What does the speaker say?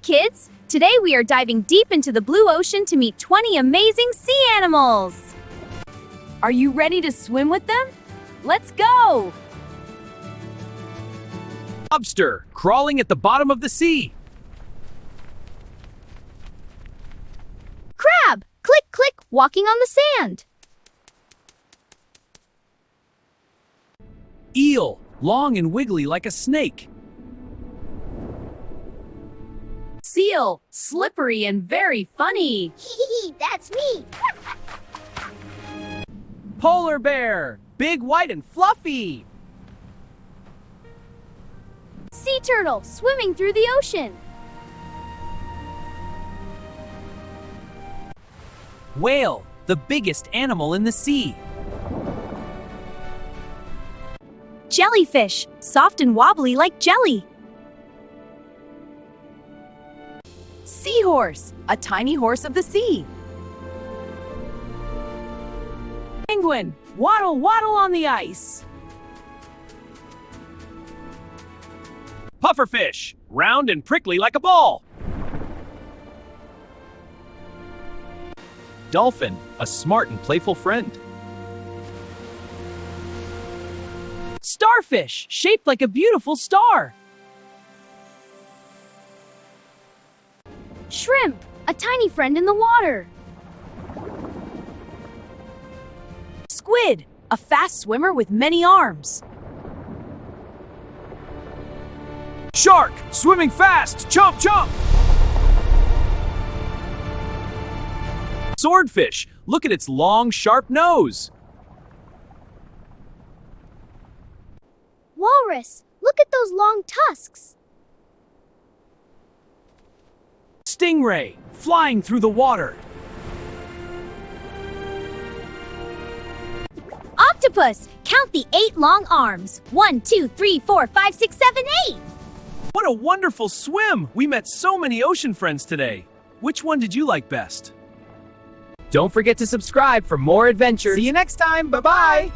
kids! Today we are diving deep into the blue ocean to meet 20 amazing sea animals! Are you ready to swim with them? Let's go! Lobster, crawling at the bottom of the sea. Crab! Click, click, walking on the sand. Eel, long and wiggly like a snake. Seal, slippery and very funny. That's me. Polar bear, big, white, and fluffy. Sea turtle, swimming through the ocean. Whale, the biggest animal in the sea. Jellyfish, soft and wobbly like jelly. Seahorse, a tiny horse of the sea. Penguin, waddle, waddle on the ice. Pufferfish, round and prickly like a ball. Dolphin, a smart and playful friend. Starfish, shaped like a beautiful star. Shrimp, a tiny friend in the water. Squid, a fast swimmer with many arms. Shark, swimming fast, chomp, chomp. Swordfish, look at its long, sharp nose. Walrus, look at those long tusks. Stingray, flying through the water. Octopus, count the 8 long arms. 1, 2, 3, 4, 5, 6, 7, 8. What a wonderful swim! We met so many ocean friends today. Which one did you like best? Don't forget to subscribe for more adventures. See you next time. Bye-bye.